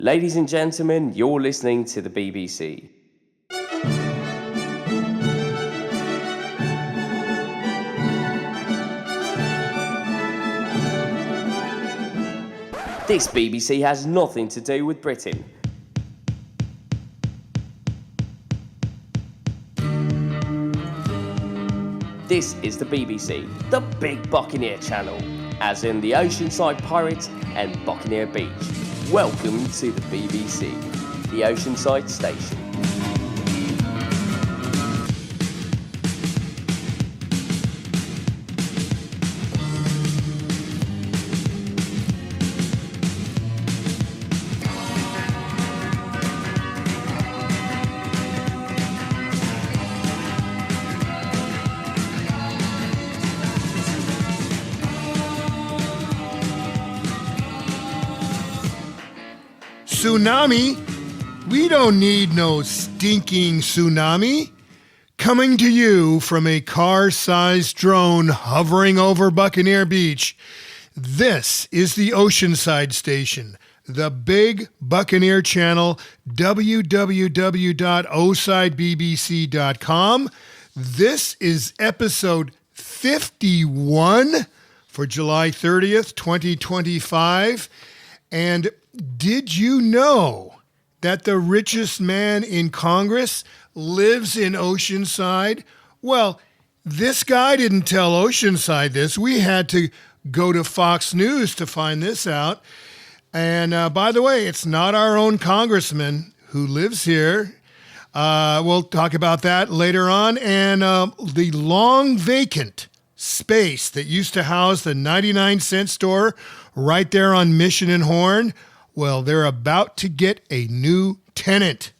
Ladies and gentlemen, you're listening to the BBC. This BBC has nothing to do with Britain. This is the BBC, the Big Buccaneer channel, as in the Oceanside Pirates and Buccaneer Beach. Welcome to the BBC, the Oceanside station. Tsunami? We don't need no stinking tsunami. Coming to you from a car-sized drone hovering over Buccaneer Beach, this is the Oceanside station, the Big Buccaneer channel, www.OSIDEbbc.com. This is episode 51 for July 30th, 2025. And did you know that the richest man in Congress lives in Oceanside? Well, this guy didn't tell Oceanside this. We had to go to Fox News to find this out. And by the way, it's not our own congressman who lives here. We'll talk about that later on. And the long vacant space that used to house the 99-cent store right there on Mission and Horn, well, they're about to get a new tenant.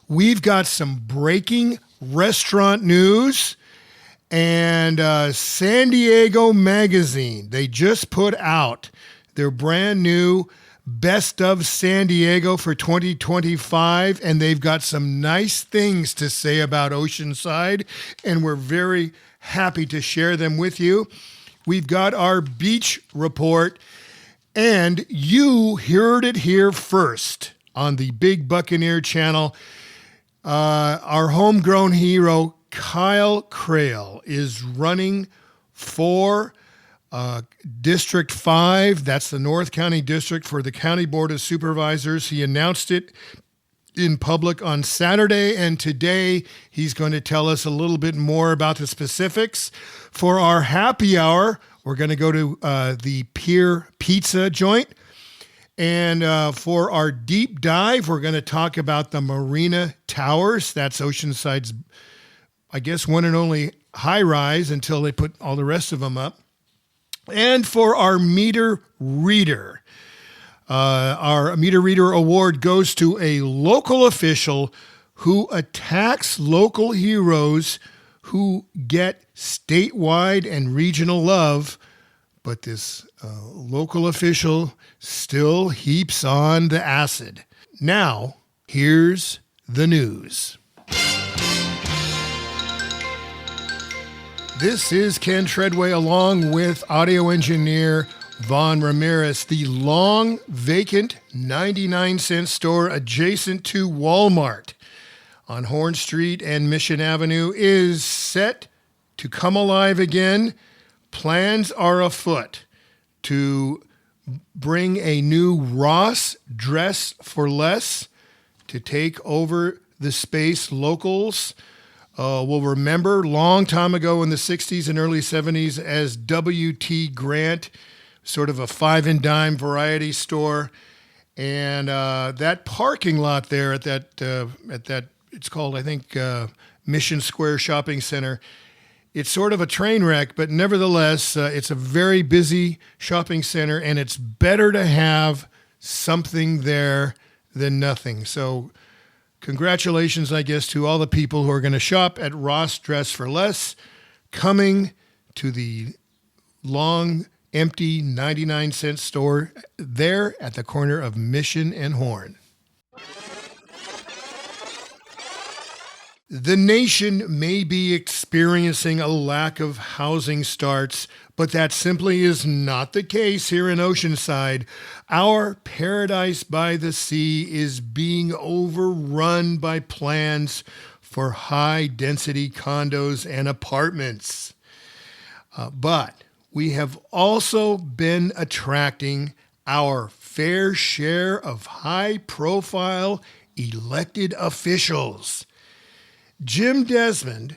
We've got some breaking restaurant news, and San Diego Magazine, they just put out their brand new Best of San Diego for 2025, and they've got some nice things to say about Oceanside, and we're very happy to share them with you. We've got our beach report, and you heard it here first on the Big Buccaneer channel. Our homegrown hero, KRAHEL, is running for District 5. That's the North County District for the County Board of Supervisors. He announced it in public on Saturday, and today he's going to tell us a little bit more about the specifics. For our happy hour, we're going to go to the PIER pizza joint. And for our deep dive, we're going to talk about the MARINA Towers. That's Oceanside's, I guess, one and only high rise until they put all the rest of them up. And for our meter reader, our meter reader award goes to a local official who attacks local heroes who get statewide and regional love, but this local official still heaps on the acid. Now, here's the news. This is Ken Treadway along with audio engineer Vaughn Ramirez. The long vacant 99-cent store adjacent to Walmart on Horn Street and Mission Avenue is set to come alive again. Plans are afoot to bring a new Ross Dress for Less to take over the space. Locals will remember long time ago in the 60s and early 70s as W.T. Grant, sort of a five and dime variety store. And that parking lot there at that it's called, I think, Mission Square Shopping Center. It's sort of a train wreck, but nevertheless, it's a very busy shopping center, and it's better to have something there than nothing. So congratulations, I guess, to all the people who are going to shop at Ross Dress for Less, coming to the long, empty 99-cent store there at the corner of Mission and Horn. The nation may be experiencing a lack of housing starts, but that simply is not the case here in Oceanside. Our paradise by the sea is being overrun by plans for high-density condos and apartments. But we have also been attracting our fair share of high-profile elected officials. Jim Desmond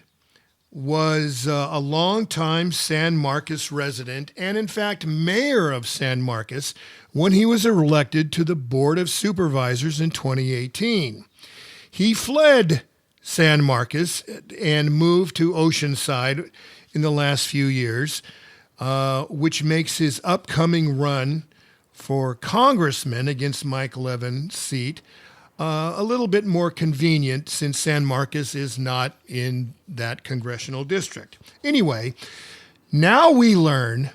was a longtime San Marcos resident and, in fact, mayor of San Marcos when he was elected to the Board of Supervisors in 2018. He fled San Marcos and moved to Oceanside in the last few years, which makes his upcoming run for congressman against Mike Levin's seat a little bit more convenient since San Marcos is not in that congressional district. Anyway, now we learn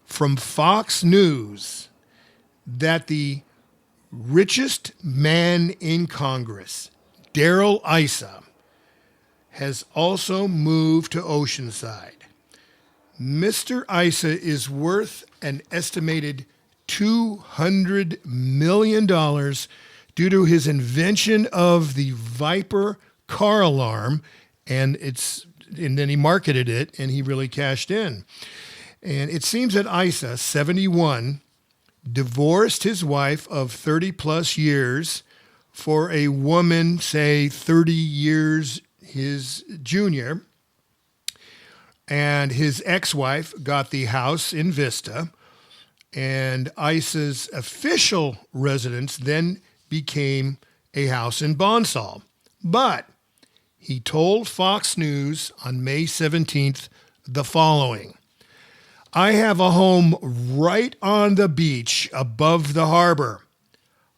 from Fox News that the richest man in Congress, DARRELL ISSA, has also moved to Oceanside. Mr. ISSA is worth an estimated $200 million due to his invention of the Viper car alarm, and then he marketed it, and he really cashed in. And it seems that ISSA, 71, divorced his wife of 30-plus years for a woman, say, 30 years his junior, and his ex-wife got the house in Vista, and ISSA's official residence then became a house in Bonsall. But he told Fox News on May 17th the following: "I have a home right on the beach above the harbor.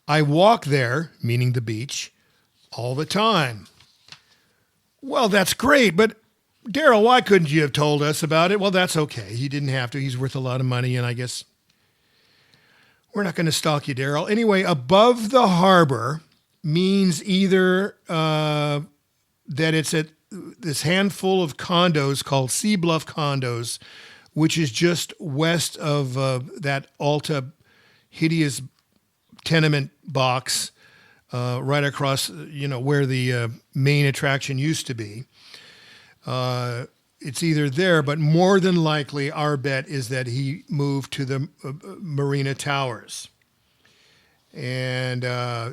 I walk there," meaning the beach, "all the time." Well, that's great, but Darrell, why couldn't you have told us about it? Well, that's okay. He didn't have to. He's worth a lot of money, and I guess we're not going to stalk you, Darrell. Anyway, above the harbor means either that it's at this handful of condos called Sea Bluff Condos, which is just west of that Alta hideous tenement box right across, where the main attraction used to be. It's either there, but more than likely our bet is that he moved to the Marina Towers. And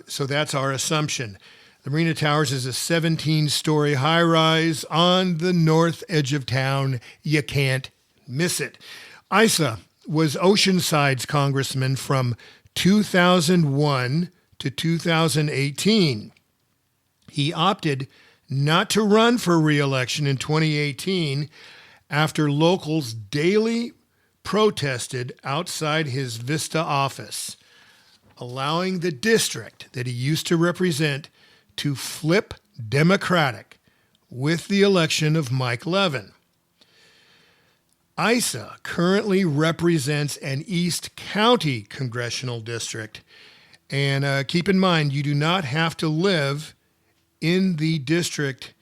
so that's our assumption. The Marina Towers is a 17-story high-rise on the north edge of town. You can't miss it. ISSA was Oceanside's congressman from 2001 to 2018. He opted not to run for re-election in 2018 after locals daily protested outside his Vista office, allowing the district that he used to represent to flip Democratic with the election of Mike Levin. ISSA currently represents an East County congressional district, and keep in mind, you do not have to live in the district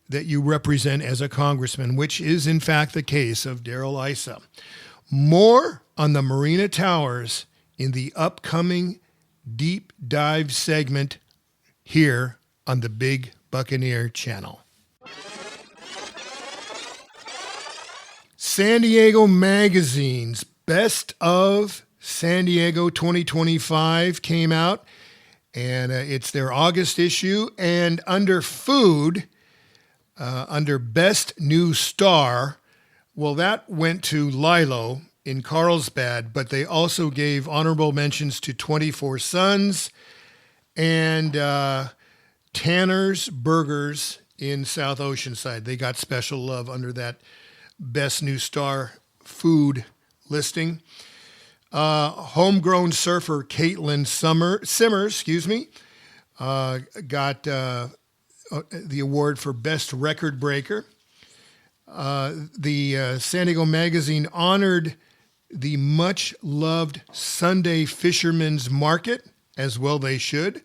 that you represent as a congressman, which is in fact the case of DARRELL ISSA. More on the Marina Towers in the upcoming deep dive segment here on the Big Buccaneer channel. San Diego Magazine's Best of San Diego 2025 came out, and it's their August issue. And under food, under Best New Star, well, that went to Lilo in Carlsbad, but they also gave honorable mentions to 24 Sons and Tanner's Burgers in South Oceanside. They got special love under that Best New Star food listing. Homegrown surfer Caitlin Simmers, got the award for Best Record Breaker. The San Diego Magazine honored the much-loved Sunday Fisherman's Market, as well they should,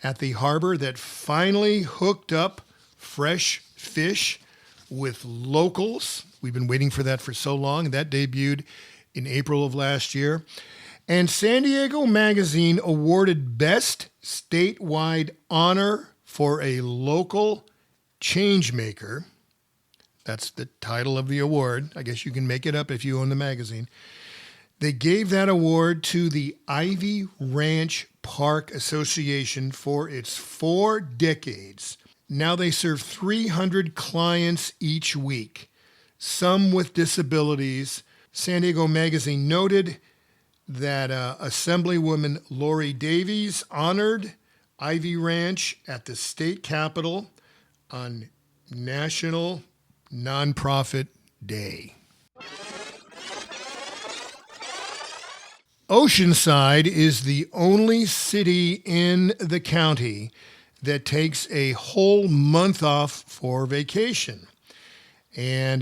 at the harbor that finally hooked up fresh Fish with Locals. We've been waiting for that for so long. That debuted in April of last year. And San Diego Magazine awarded Best Statewide Honor for a Local Changemaker. That's the title of the award. I guess you can make it up if you own the magazine. They gave that award to the Ivy Ranch Park Association for its 4 decades. Now they serve 300 clients each week, some with disabilities. San Diego Magazine noted that Assemblywoman Lori Davies honored Ivy Ranch at the state capitol on National Nonprofit Day. Oceanside is the only city in the county that takes a whole month off for vacation. And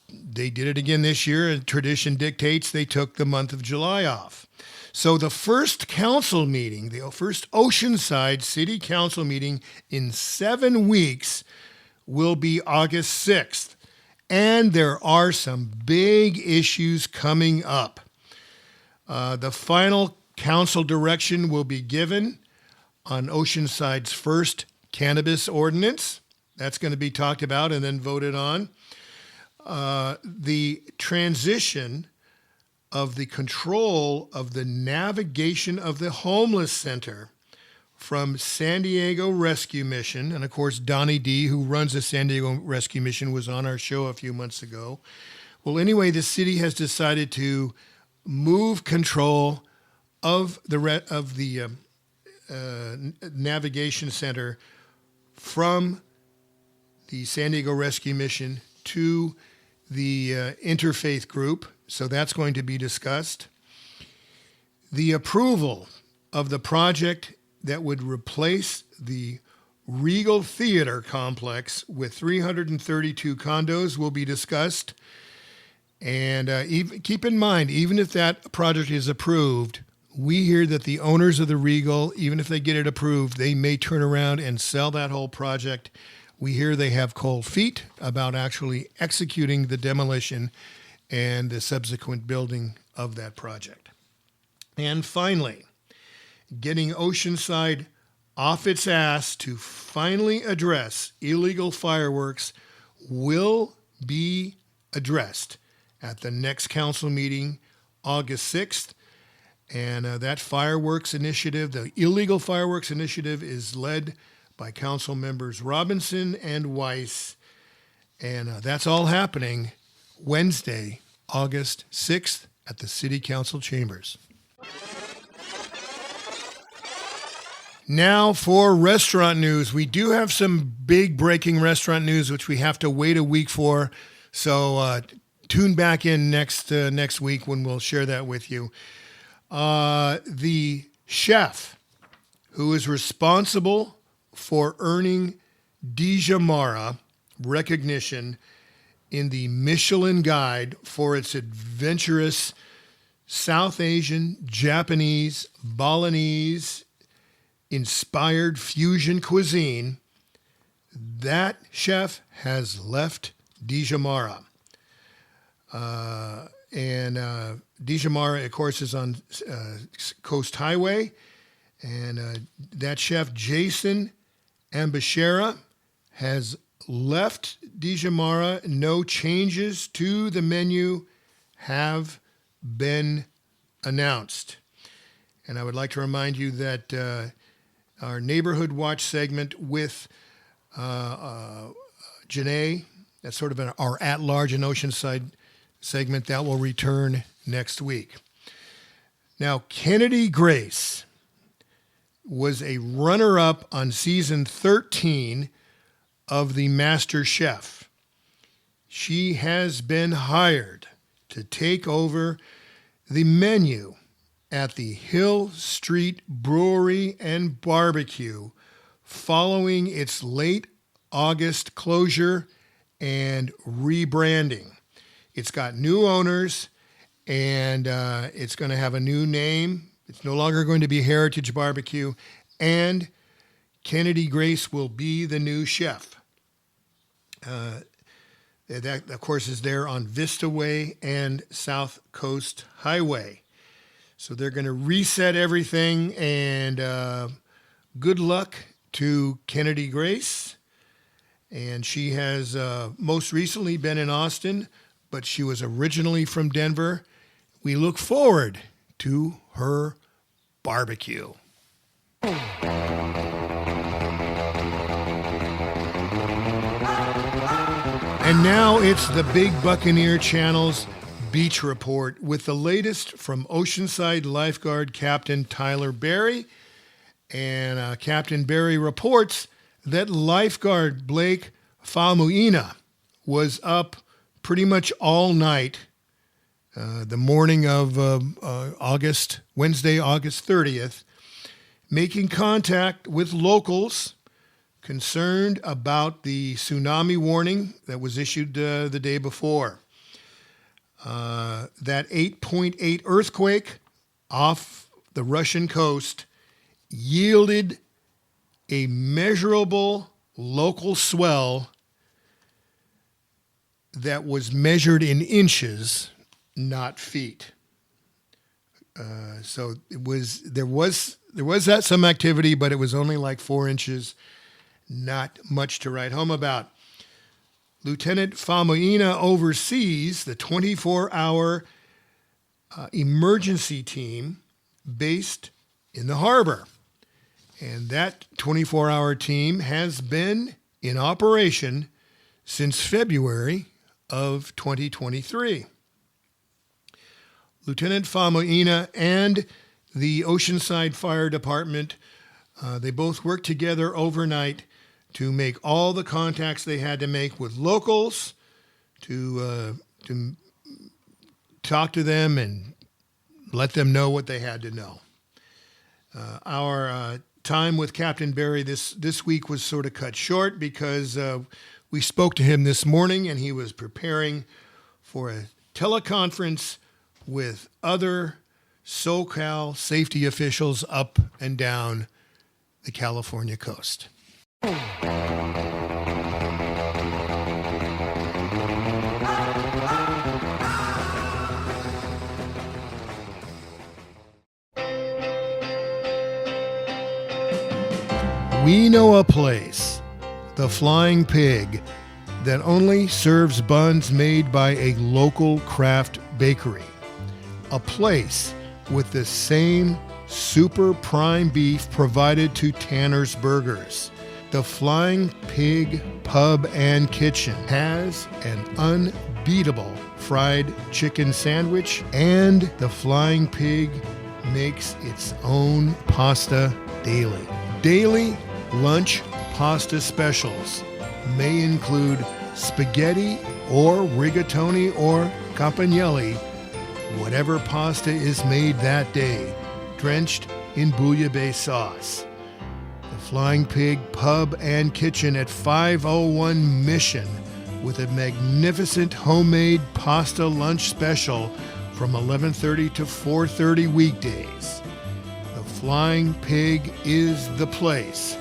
they did it again this year, and tradition dictates they took the month of July off. So the first council meeting, the first Oceanside City Council meeting in 7 weeks will be August 6th. And there are some big issues coming up. The final council direction will be given on Oceanside's first cannabis ordinance. That's going to be talked about and then voted on. The transition of the control of the navigation of the homeless center from San Diego Rescue Mission, and of course Donnie D., who runs the San Diego Rescue Mission, was on our show a few months ago. Well, anyway, the city has decided to move control of the navigation center from the San Diego Rescue Mission to the interfaith group. So that's going to be discussed. The approval of the project that would replace the Regal Theater complex with 332 condos will be discussed. And keep in mind, even if that project is approved, we hear that the owners of the Regal, even if they get it approved, they may turn around and sell that whole project. We hear they have cold feet about actually executing the demolition and the subsequent building of that project. And finally, getting Oceanside off its ass to finally address illegal fireworks will be addressed at the next council meeting, August 6th. And that fireworks initiative, the illegal fireworks initiative, is led by council members Robinson and Weiss. And that's all happening Wednesday, August 6th at the City Council chambers. Now for restaurant news. We do have some big breaking restaurant news, which we have to wait a week for. So tune back in next week when we'll share that with you. The chef who is responsible for earning DiGiamara recognition in the Michelin Guide for its adventurous South Asian, Japanese, Balinese inspired fusion cuisine, that chef has left DiGiamara. And DiGiamara, of course, is on Coast Highway. And that chef, Jason Ambashera, has left DiGiamara. No changes to the menu have been announced. And I would like to remind you that our Neighborhood Watch segment with Janae, that's sort of our at-large in Oceanside segment, that will return next week. Now, Kennedy Grace was a runner-up on season 13 of The Master Chef. She has been hired to take over the menu at the Hill Street Brewery and Barbecue following its late August closure and rebranding. It's got new owners, and it's going to have a new name. It's no longer going to be Heritage Barbecue, and Kennedy Grace will be the new chef. That, of course, is there on Vista Way and South Coast Highway. So they're going to reset everything, and good luck to Kennedy Grace. And she has most recently been in Austin, but she was originally from Denver. We look forward to her barbecue. And now it's the Big Buccaneer Channel's Beach Report with the latest from Oceanside lifeguard Captain Tyler Berry. And Captain Berry reports that lifeguard Blake Famuina was up pretty much all night the morning of Wednesday, August 30th, making contact with locals concerned about the tsunami warning that was issued the day before. That 8.8 earthquake off the Russian coast yielded a measurable local swell that was measured in inches, not feet. So there was some activity, but it was only like 4 inches. Not much to write home about. Lieutenant Famuina oversees the 24-hour emergency team based in the harbor. And that 24-hour team has been in operation since February of 2023. Lieutenant Famuina and the Oceanside Fire Department, they both worked together overnight to make all the contacts they had to make with locals, to talk to them and let them know what they had to know. Our time with Captain Berry this week was sort of cut short because we spoke to him this morning and he was preparing for a teleconference with other SoCal safety officials up and down the California coast. We know a place, the Flying Pig, that only serves buns made by a local craft bakery. A place with the same super prime beef provided to Tanner's Burgers. The Flying Pig Pub and Kitchen has an unbeatable fried chicken sandwich, and the Flying Pig makes its own pasta daily. Daily lunch pasta specials may include spaghetti or rigatoni or campanelli, whatever pasta is made that day, drenched in bouillabaisse sauce. The Flying Pig Pub and Kitchen at 501 Mission with a magnificent homemade pasta lunch special from 11:30 to 4:30 weekdays. The Flying Pig is the place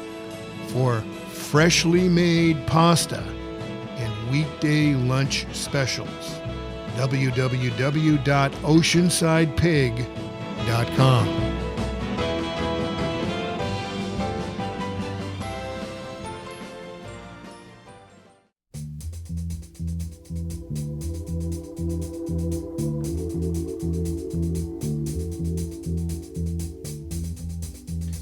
for freshly made pasta and weekday lunch specials. www.oceansidepig.com.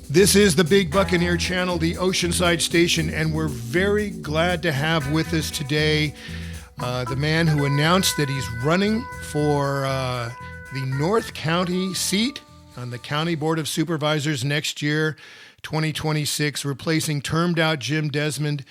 This is the Big Buccaneer Channel, the Oceanside station, and we're very glad to have with us today the man who announced that he's running for the North County seat on the County Board of Supervisors next year, 2026, replacing termed-out Jim Desmond.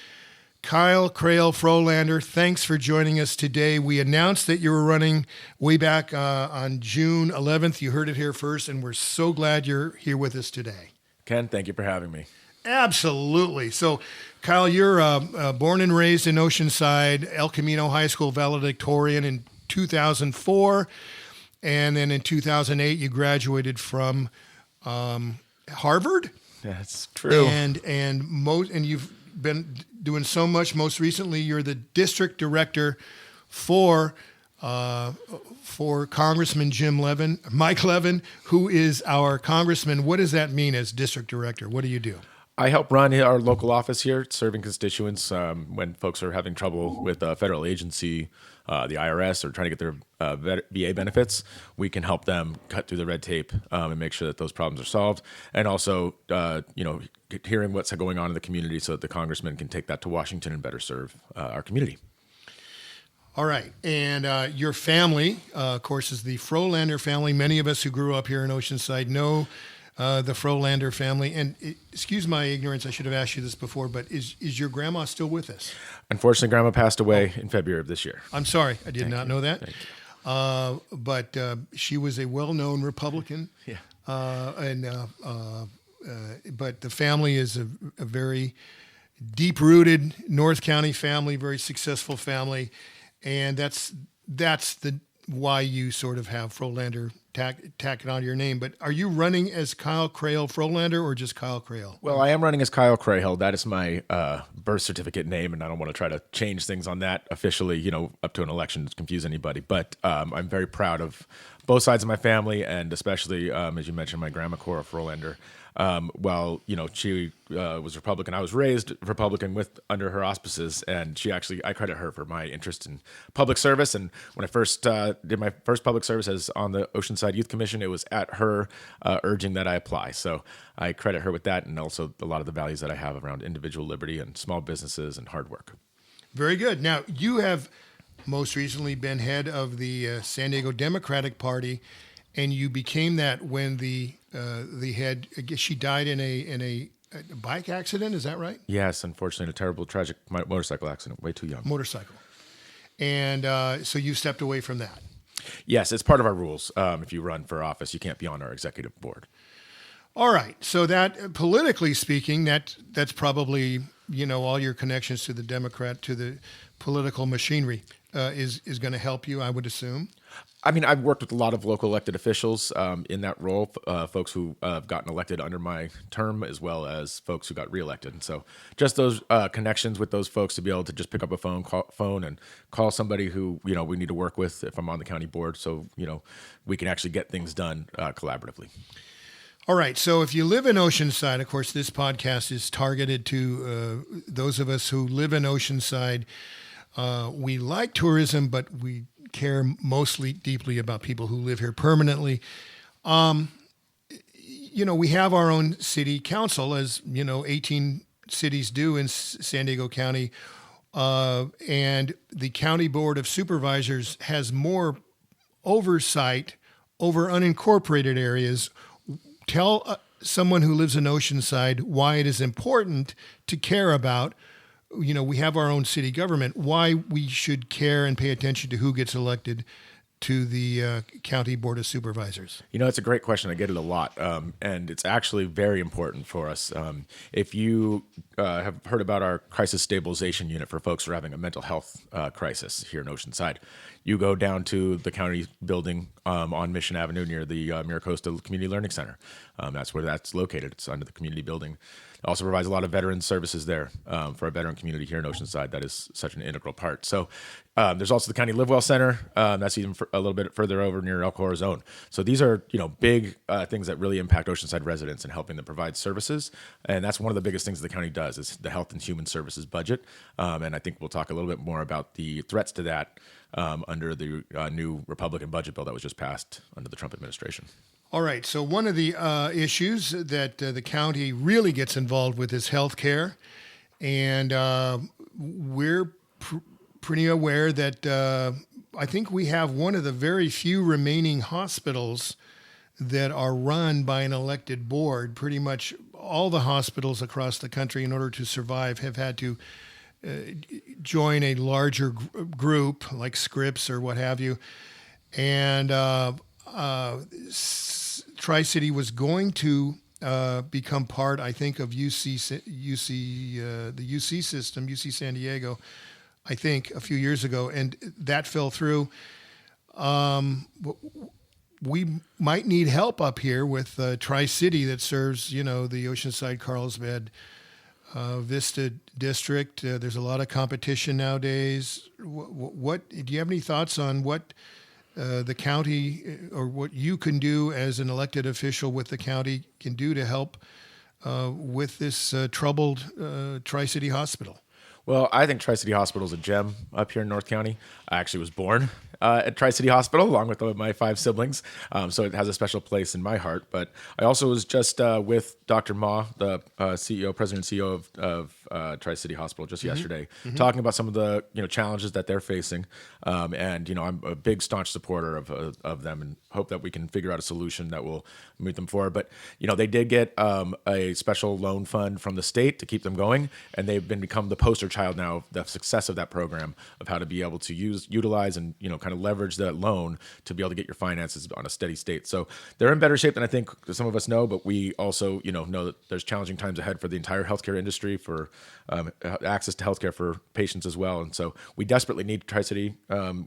Kyle KRAHEL Frolander, thanks for joining us today. We announced that you were running way back on June 11th. You heard it here first, and we're so glad you're here with us today. Ken, thank you for having me. Absolutely. So, Kyle, you're born and raised in Oceanside, El Camino High School valedictorian in 2004, and then in 2008 you graduated from Harvard. That's true. And you've been doing so much. Most recently, you're the district director for Congressman Mike Levin, who is our congressman. What does that mean as district director? What do you do? I help run our local office here, serving constituents when folks are having trouble with a federal agency, the IRS, or trying to get their VA benefits. We can help them cut through the red tape and make sure that those problems are solved. And also, hearing what's going on in the community so that the congressman can take that to Washington and better serve our community. All right. And your family, of course, is the Frolander family. Many of us who grew up here in Oceanside know the Frolander family. And excuse my ignorance, I should have asked you this before, but is your grandma still with us? Unfortunately, Grandma passed away in February of this year. I'm sorry. I did not know that. Thank you. But she was a well-known Republican. Yeah. But the family is a very deep-rooted North County family, very successful family. And that's why you sort of have Frolander tack it onto your name. But are you running as Kyle KRAHEL Frolander or just Kyle KRAHEL? Well, I am running as Kyle KRAHEL. That is my birth certificate name, and I don't want to try to change things on that officially, up to an election to confuse anybody. But I'm very proud of both sides of my family, and especially, as you mentioned, my grandma Cora Frolander. She was Republican. I was raised Republican under her auspices, and I credit her for my interest in public service. And when I first did my first public service as on the Oceanside Youth Commission, it was at her urging that I apply. So I credit her with that, and also a lot of the values that I have around individual liberty and small businesses and hard work. Very good. Now, you have most recently been head of the San Diego Democratic Party, and you became that when the head, I guess she died in a bike accident. Is that right? Yes, unfortunately, a terrible, tragic motorcycle accident. Way too young. Motorcycle. And so you stepped away from that. Yes, it's part of our rules. If you run for office, you can't be on our executive board. All right. So that, politically speaking, that's probably, all your connections to the political machinery is going to help you, I would assume. I mean, I've worked with a lot of local elected officials in that role, folks who have gotten elected under my term, as well as folks who got reelected. And so just those connections with those folks to be able to just pick up a phone and call somebody who, we need to work with if I'm on the county board. So, we can actually get things done collaboratively. All right. So if you live in Oceanside, of course, this podcast is targeted to those of us who live in Oceanside. We like tourism, but we care mostly deeply about people who live here permanently. We have our own city council, as 18 cities do in San Diego County, and the county board of supervisors has more oversight over unincorporated areas. Tell someone who lives in Oceanside why it is important to care about. We have our own city government, why we should care and pay attention to who gets elected to the county board of supervisors. It's a great question. I get it a lot. And it's actually very important for us. If you have heard about our crisis stabilization unit for folks who are having a mental health crisis here in Oceanside, you go down to the county building on Mission Avenue near the Miracosta Community Learning Center. That's where that's located. It's under the community building. It also provides a lot of veteran services there for our veteran community here in Oceanside. That is such an integral part. So there's also the County Live Well Center. That's even a little bit further over near El Corazon. So these are big things that really impact Oceanside residents and helping them provide services. And that's one of the biggest things the county does is the Health and Human Services budget. And I think we'll talk a little bit more about the threats to that under the new Republican budget bill that was just passed under the Trump administration. All right. So one of the issues that the county really gets involved with is health care. And we're pretty aware that I think we have one of the very few remaining hospitals that are run by an elected board. Pretty much all the hospitals across the country, in order to survive, have had to join a larger group like Scripps or what have you. And Tri-City was going to become part, I think, of the UC system, UC San Diego, I think, a few years ago, and that fell through. We might need help up here with Tri-City that serves, the Oceanside, Carlsbad, Vista District. There's a lot of competition nowadays. What do you have any thoughts on what the county or what you can do as an elected official with the county can do to help with this troubled Tri-City Hospital? Well, I think Tri-City Hospital is a gem up here in North County. I actually was born at Tri-City Hospital along with my 5 siblings, so it has a special place in my heart. But I also was just with Dr. Ma, the president and CEO of Tri-City Hospital, just yesterday, talking about some of the challenges that they're facing. And I'm a big staunch supporter of them, and hope that we can figure out a solution that will move them forward. But they did get a special loan fund from the state to keep them going, and they've become the poster child now of the success of that program, of how to be able to utilize and kind of leverage that loan to be able to get your finances on a steady state. So they're in better shape than I think some of us know, but we also know that there's challenging times ahead for the entire healthcare industry, for access to healthcare for patients as well. And so we desperately need Tri-City.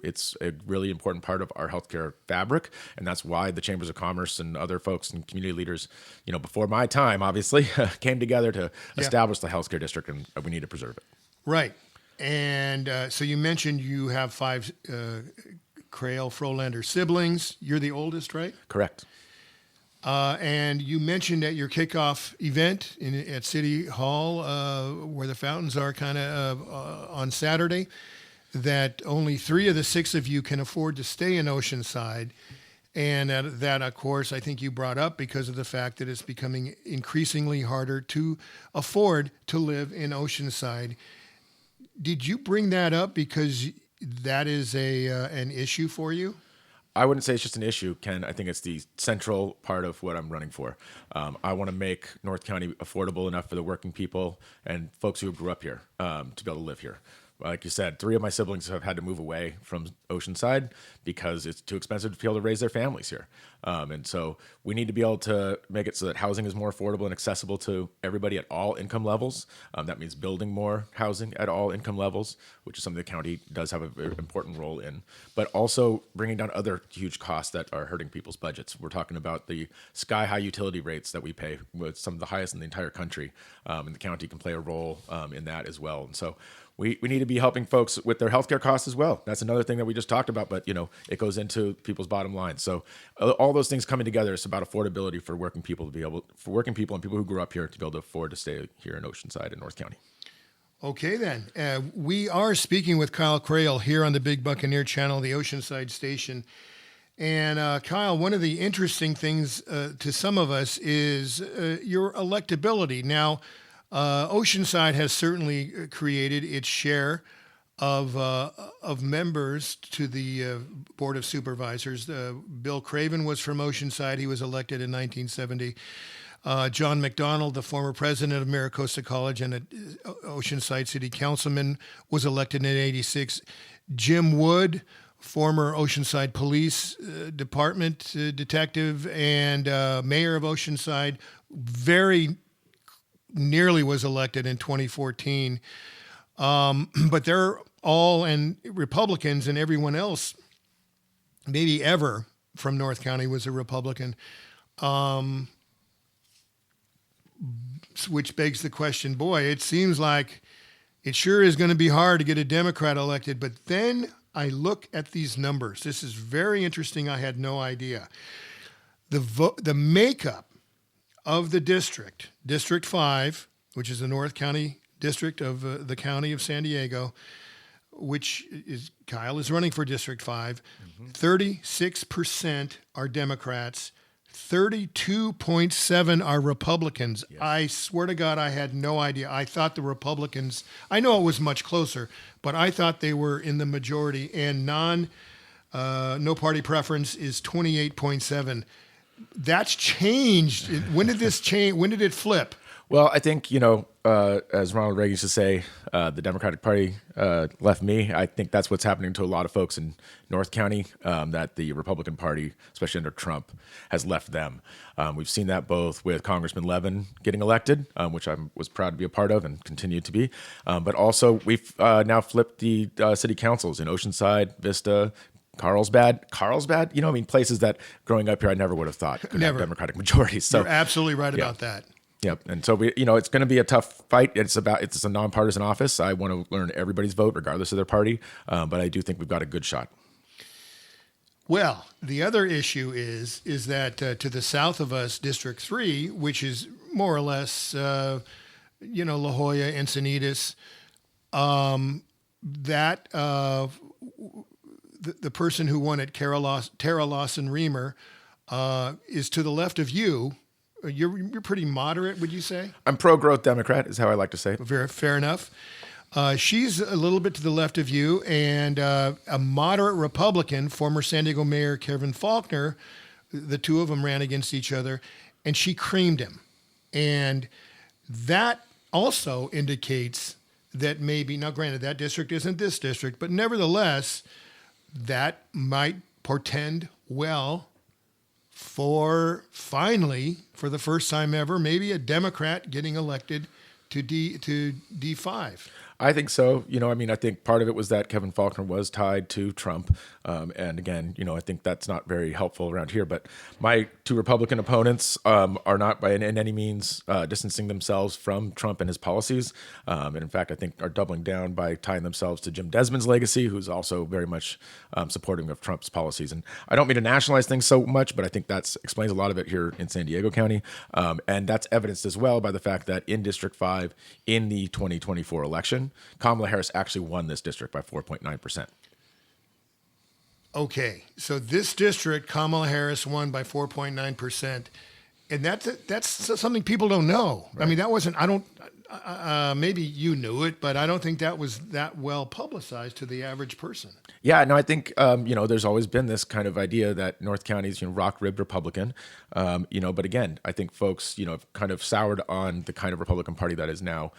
It's a really important part of our healthcare fabric, and that's why the Chambers of Commerce and other folks and community leaders, before my time, obviously, came together to establish the healthcare district, and we need to preserve it. Right. And so you mentioned you have 5 KRAHEL Frolander siblings. You're the oldest, right? Correct. And you mentioned at your kickoff event at City Hall, where the fountains are kind of on Saturday, that only 3 of the 6 of you can afford to stay in Oceanside. And that, of course, I think you brought up because of the fact that it's becoming increasingly harder to afford to live in Oceanside. Did you bring that up because that is an issue for you? I wouldn't say it's just an issue, Ken. I think it's the central part of what I'm running for. I want to make North County affordable enough for the working people and folks who grew up here to be able to live here. Like you said, 3 of my siblings have had to move away from Oceanside because it's too expensive to be able to raise their families here. And so we need to be able to make it so that housing is more affordable and accessible to everybody at all income levels. That means building more housing at all income levels, which is something the county does have an important role in, but also bringing down other huge costs that are hurting people's budgets. We're talking about the sky-high utility rates that we pay, with some of the highest in the entire country, and the county can play a role in that as well. And so we need to be helping folks with their healthcare costs as well. That's another thing that we just talked about, but it goes into people's bottom line. So all those things coming together, it's about affordability for working people and people who grew up here to be able to afford to stay here in Oceanside and North County. Okay, then. We are speaking with Kyle KRAHEL here on the Big Buccaneer channel, the Oceanside station. And Kyle, one of the interesting things to some of us is your electability. Now, Oceanside has certainly created its share of members to the Board of Supervisors. Bill Craven was from Oceanside. He was elected in 1970. John McDonald, the former president of Maricosta College and an Oceanside City Councilman, was elected in 86. Jim Wood, former Oceanside Police Department detective and mayor of Oceanside, very nearly was elected in 2014. But they're all, and Republicans and everyone else, maybe ever from North County was a Republican, which begs the question, boy, it seems like it sure is going to be hard to get a Democrat elected. But then I look at these numbers. This is very interesting. I had no idea. The makeup of the district, District 5, which is the North County district of the county of San Diego, which is Kyle is running for District 5. 36% are Democrats. 32.7 are Republicans. Yes. I swear to God, I had no idea. I thought the Republicans, I know it was much closer, but I thought they were in the majority, and no party preference is 28.7. That's changed. When did this change? When did it flip? Well, I think, as Ronald Reagan used to say, the Democratic Party left me. I think that's what's happening to a lot of folks in North County, that the Republican Party, especially under Trump, has left them. We've seen that both with Congressman Levin getting elected, which I was proud to be a part of and continue to be. But also we've now flipped the city councils in Oceanside, Vista, Carlsbad, places that growing up here I never would have thought could have Democratic majorities. So you're absolutely right about that. Yep. And so it's going to be a tough fight. It's a nonpartisan office. I want to learn everybody's vote, regardless of their party. But I do think we've got a good shot. Well, the other issue is that to the south of us, District 3, which is more or less, La Jolla, Encinitas, the person who won it, Tara Lawson-Remer, is to the left of you. You're pretty moderate, would you say? I'm pro-growth Democrat, is how I like to say it. Very fair enough. She's a little bit to the left of you, and a moderate Republican, former San Diego Mayor Kevin Faulconer, the two of them ran against each other, and she creamed him. And that also indicates that maybe, now granted, that district isn't this district, but nevertheless, that might portend well for finally, for the first time ever, maybe a Democrat getting elected to D5. I think so. I think part of it was that Kevin Faulconer was tied to Trump. And again, I think that's not very helpful around here. But my two Republican opponents are not by in any means distancing themselves from Trump and his policies. And in fact, I think are doubling down by tying themselves to Jim Desmond's legacy, who's also very much supporting of Trump's policies. And I don't mean to nationalize things so much, but I think that explains a lot of it here in San Diego County. And that's evidenced as well by the fact that in District 5, in the 2024 election, Kamala Harris actually won this district by 4.9%. Okay, so this district, Kamala Harris won by 4.9%, and that's something people don't know. Right. I mean, that wasn't. Maybe you knew it, but I don't think that was that well publicized to the average person. Yeah, no, I think there's always been this kind of idea that North County's rock-ribbed Republican, but again, I think folks have kind of soured on the kind of Republican Party that is now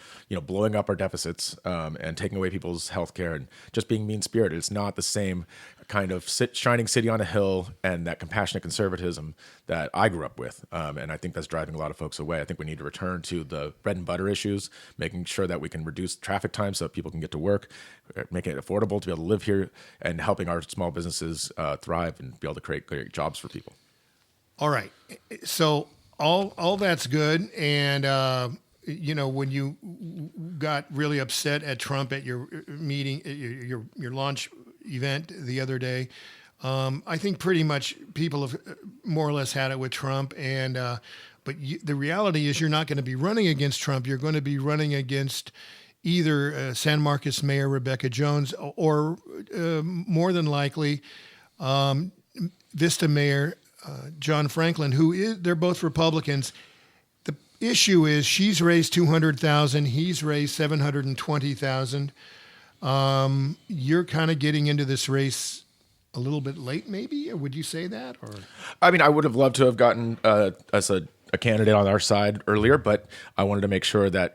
blowing up our deficits and taking away people's health care and just being mean-spirited. It's not the same kind of shining city on a hill and that compassionate conservatism that I grew up with, and I think that's driving a lot of folks away. I think we need to return to the bread and butter issues, making sure that we can reduce traffic time so that people can get to work, making it affordable to be able to live here, and helping our small businesses thrive and be able to create great jobs for people. All right. So all that's good. And, when you got really upset at Trump at your meeting, your launch event the other day, I think pretty much people have more or less had it with Trump. And but the reality is you're not going to be running against Trump. You're going to be running against either San Marcos Mayor Rebecca Jones or more than likely Vista Mayor John Franklin, they're both Republicans. The issue is she's raised $200,000, he's raised $720,000. You're kind of getting into this race a little bit late, maybe? Or would you say that? Or I mean, I would have loved to have gotten us a candidate on our side earlier, but I wanted to make sure that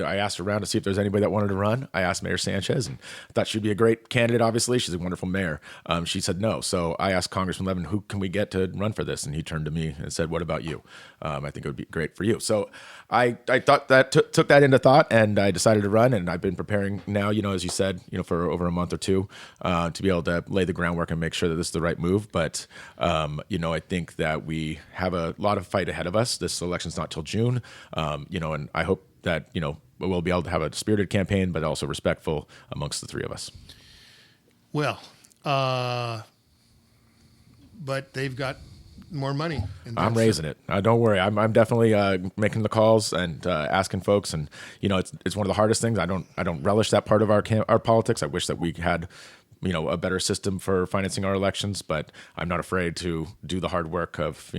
I asked around to see if there's anybody that wanted to run. I asked Mayor Sanchez, and I thought she'd be a great candidate, obviously. She's a wonderful mayor. She said no. So I asked Congressman Levin, who can we get to run for this? And he turned to me and said, what about you? I think it would be great for you. So I thought that took that into thought, and I decided to run. And I've been preparing now, as you said, for over a month or two to be able to lay the groundwork and make sure that this is the right move. But, I think that we have a lot of fight ahead of us. This election's not till June, and I hope that, we'll be able to have a spirited campaign, but also respectful amongst the three of us. Well, but they've got more money. I'm raising it. Don't worry. I'm definitely making the calls and asking folks. And, it's one of the hardest things. I don't relish that part of our politics. I wish that we had a better system for financing our elections, but I'm not afraid to do the hard work of,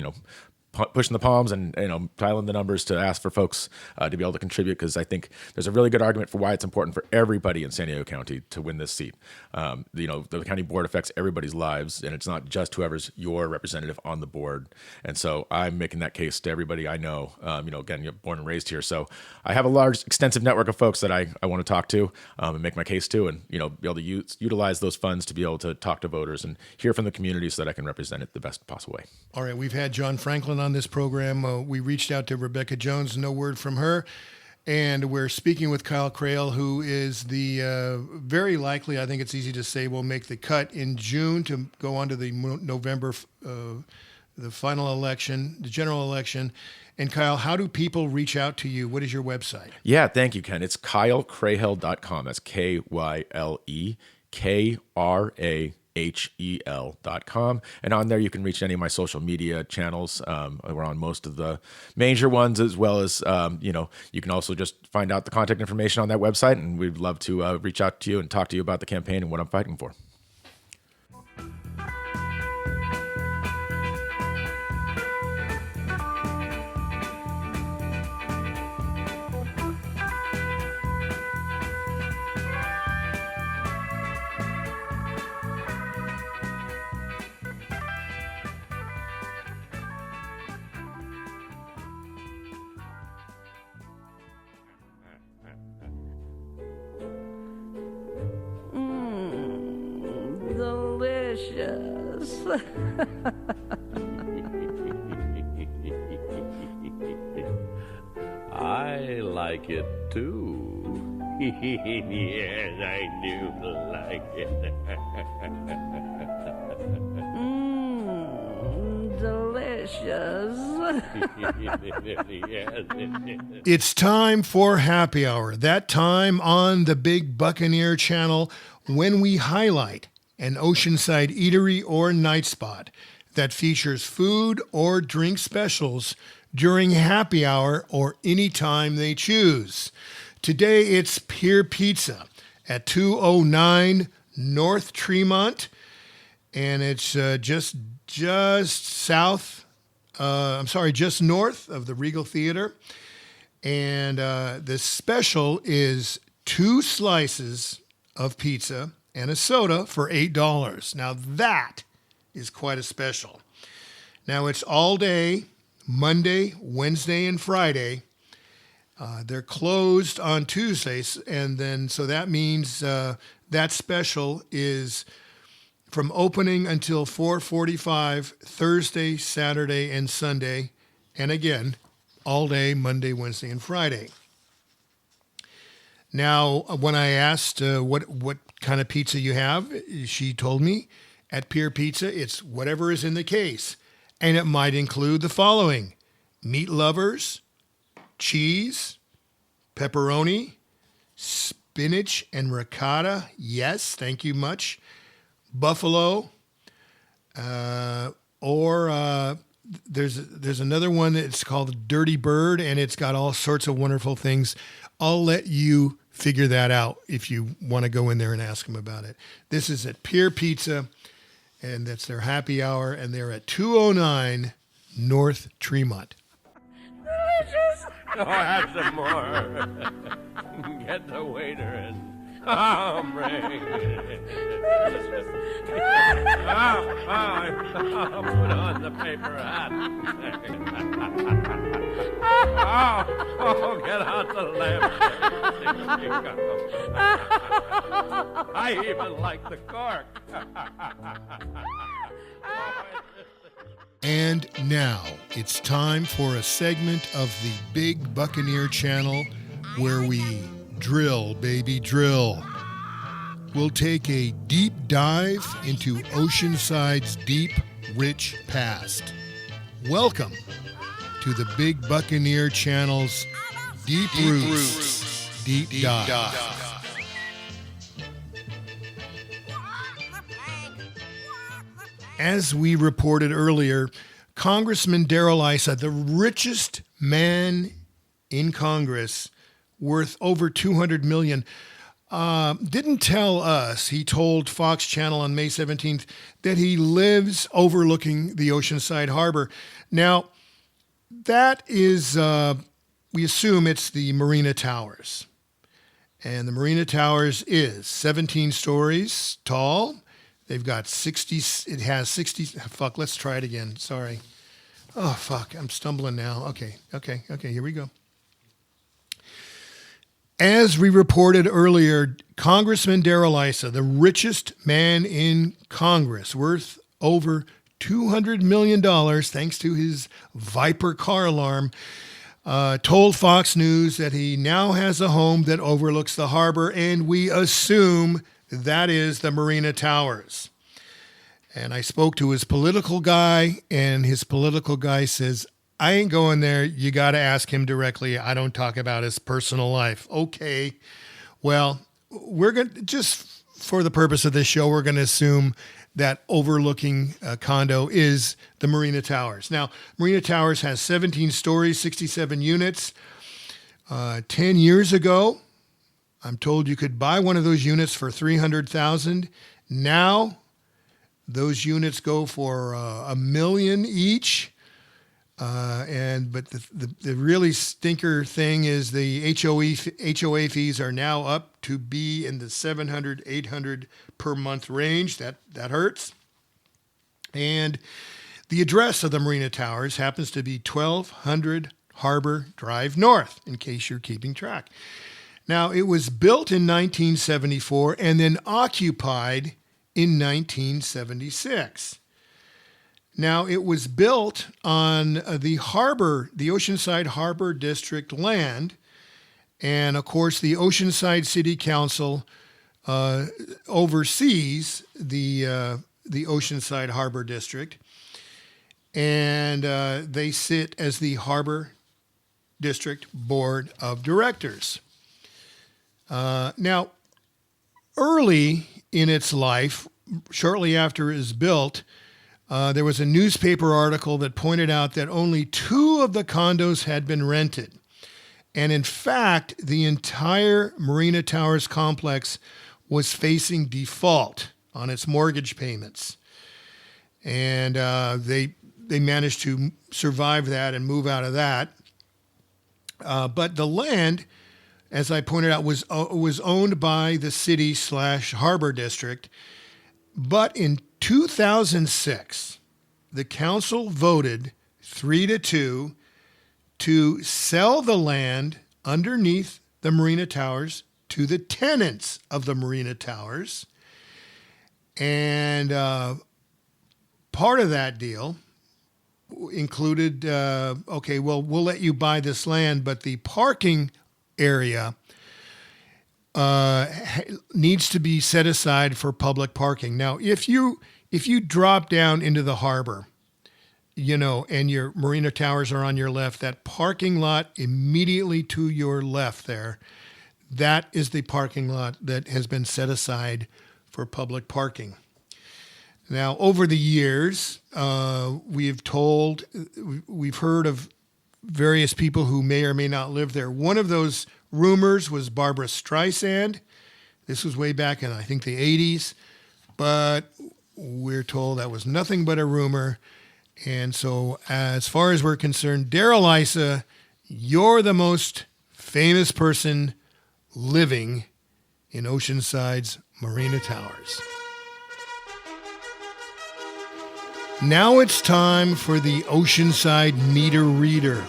pushing the palms and dialing the numbers to ask for folks to be able to contribute, because I think there's a really good argument for why it's important for everybody in San Diego County to win this seat. The county board affects everybody's lives, and it's not just whoever's your representative on the board. And so I'm making that case to everybody I know. Again, you're born and raised here, so I have a large, extensive network of folks that I want to talk to and make my case to, and be able to utilize those funds to be able to talk to voters and hear from the community so that I can represent it the best possible way. All right, we've had John Franklin on this program. We reached out to Rebecca Jones, no word from her. And we're speaking with KRAHEL, who is the very likely, I think it's easy to say, will make the cut in June to go on to the November the final election, the general election. And Kyle, how do people reach out to you? What is your website? Yeah, thank you, Ken. It's KYLEKRAHEL.com. That's KYLEKRAHEL.com. And on there, you can reach any of my social media channels. We're on most of the major ones, as well as, you can also just find out the contact information on that website. And we'd love to reach out to you and talk to you about the campaign and what I'm fighting for. Delicious. I like it too. Yes, I do like it. Delicious. It's time for happy hour. That time on the Big Buccaneer channel when we highlight an Oceanside eatery or night spot that features food or drink specials during happy hour or any time they choose. Today it's PIER Pizza at 209 North Tremont, and it's just north of the Regal Theater. And the special is 2 slices of pizza and a soda for $8. Now that is quite a special. Now it's all day, Monday, Wednesday, and Friday. They're closed on Tuesdays, and then so that means that special is from opening until 4:45 Thursday, Saturday, and Sunday, and again, all day, Monday, Wednesday, and Friday. Now, when I asked what kind of pizza you have, she told me at PIER Pizza, it's whatever is in the case. And it might include the following: meat lovers, cheese, pepperoni, spinach and ricotta. Yes, thank you much. Buffalo, or there's another one that's called Dirty Bird, and it's got all sorts of wonderful things. I'll let you figure that out if you want to go in there and ask them about it. This is at PIER Pizza, and that's their happy hour, and they're at 209 North Tremont. Delicious. Oh, have some more. Get the waiter and bring it. I'll put on the paper hat. Get out the lamp. I even like the cork. And now it's time for a segment of the Big Buccaneer channel where we drill, baby, drill. We'll take a deep dive into Oceanside's deep, rich past. Welcome to the Big Buccaneer channel's Deep Roots, Deep Dive. As we reported earlier, Congressman Darrell ISSA, the richest man in Congress, worth over $200 million, didn't tell us. He told Fox Channel on May 17th that he lives overlooking the Oceanside Harbor. Now, that is, we assume it's the Marina Towers. And the Marina Towers is 17 stories tall. They've got 60, it has 60, fuck, let's try it again. Sorry. Oh, fuck, I'm stumbling now. Okay, here we go. As we reported earlier, Congressman Darrell ISSA, the richest man in Congress, worth over $200 million, thanks to his Viper car alarm, told Fox News that he now has a home that overlooks the harbor, and we assume that is the Marina Towers. And I spoke to his political guy, and his political guy says, I ain't going there. You got to ask him directly. I don't talk about his personal life. Okay. Well, we're going to, just for the purpose of this show, we're going to assume that overlooking condo is the Marina Towers. Now, Marina Towers has 17 stories, 67 units. 10 years ago, I'm told you could buy one of those units for $300,000. Now, those units go for $1 million each. But the really stinker thing is the HOA fees are now up to be in the $700, $800 per month range. That hurts. And the address of the Marina Towers happens to be 1200 Harbor Drive North, in case you're keeping track. Now, it was built in 1974 and then occupied in 1976. Now, it was built on the Oceanside Harbor District land. And of course, the Oceanside City Council oversees the Oceanside Harbor District. And they sit as the Harbor District Board of Directors. Now, early in its life, shortly after it was built, there was a newspaper article that pointed out that only 2 of the condos had been rented. And in fact, the entire Marina Towers complex was facing default on its mortgage payments. And they managed to survive that and move out of that. But the land, as I pointed out, was owned by the city/harbor district. But in 2006, the council voted 3-2 to sell the land underneath the Marina Towers to the tenants of the Marina Towers. And part of that deal included, we'll let you buy this land, but the parking area needs to be set aside for public parking. Now, if you drop down into the harbor, and your Marina Towers are on your left, that parking lot immediately to your left there, that is the parking lot that has been set aside for public parking. Now, over the years, we've heard of various people who may or may not live there. One of those rumors was Barbara Streisand. This was way back in, I think, the 80s. But we're told that was nothing but a rumor. And so as far as we're concerned, Darrell, ISSA, you're the most famous person living in Oceanside's Marina Towers. Now it's time for the Oceanside Meter Reader,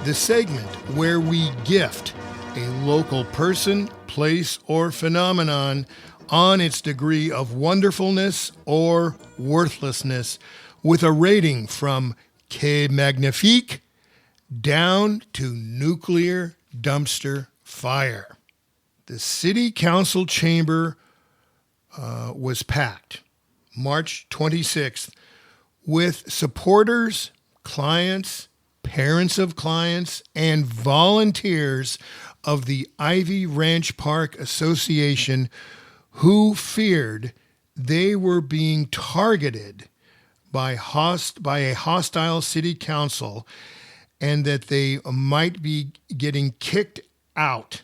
the segment where we gift a local person, place, or phenomenon on its degree of wonderfulness or worthlessness, with a rating from K Magnifique down to nuclear dumpster fire. The City Council chamber was packed March 26th with supporters, clients, parents of clients, and volunteers of the Ivy Ranch Park Association who feared they were being targeted by a hostile city council and that they might be getting kicked out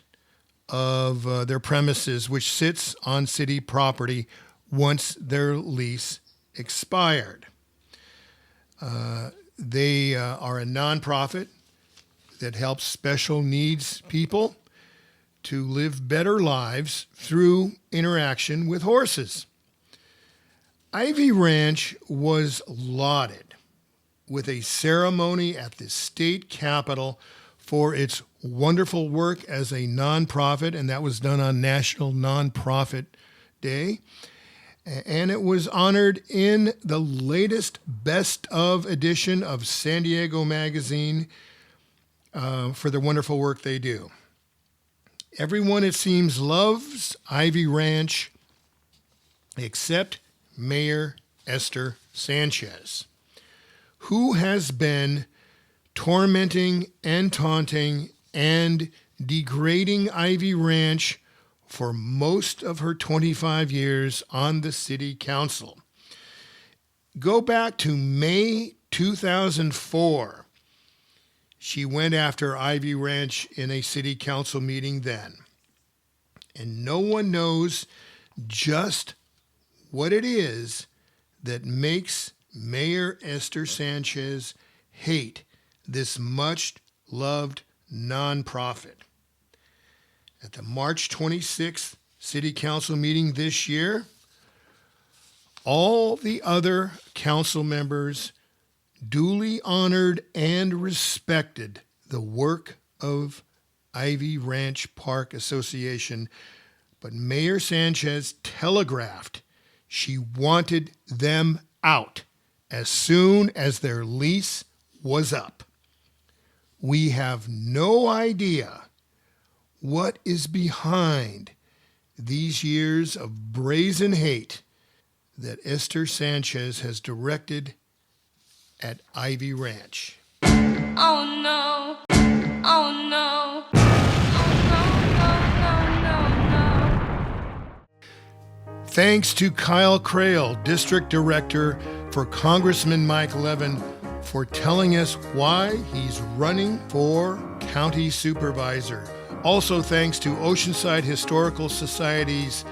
of their premises, which sits on city property once their lease expired. They are a nonprofit that helps special needs people to live better lives through interaction with horses. Ivy Ranch was lauded with a ceremony at the state capitol for its wonderful work as a nonprofit, and that was done on National Nonprofit Day. And it was honored in the latest Best of edition of San Diego Magazine for the wonderful work they do. Everyone, it seems, loves Ivy Ranch except Mayor Esther Sanchez, who has been tormenting and taunting and degrading Ivy Ranch for most of her 25 years on the city council. Go back to May 2004. She went after Ivy Ranch in a city council meeting then. And no one knows just what it is that makes Mayor Esther Sanchez hate this much-loved nonprofit. At the March 26th City Council meeting this year, all the other council members duly honored and respected the work of Ivy Ranch Park Association, but Mayor Sanchez telegraphed she wanted them out as soon as their lease was up. We have no idea what is behind these years of brazen hate that Esther Sanchez has directed at Ivy Ranch. Oh no. Oh no. Thanks to Kyle KRAHEL, District Director for Congressman Mike Levin, for telling us why he's running for County Supervisor. Also thanks to Oceanside Historical Society's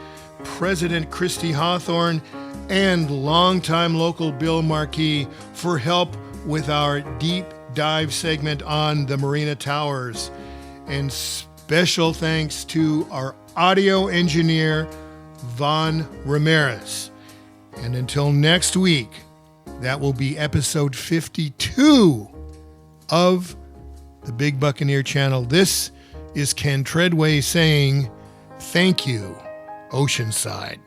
President Christy Hawthorne and longtime local Bill Markey for help with our deep dive segment on the Marina Towers. And special thanks to our audio engineer, Von Ramirez. And until next week, that will be episode 52 of the Big Buccaneer Channel. This is Ken Treadway saying, thank you, Oceanside.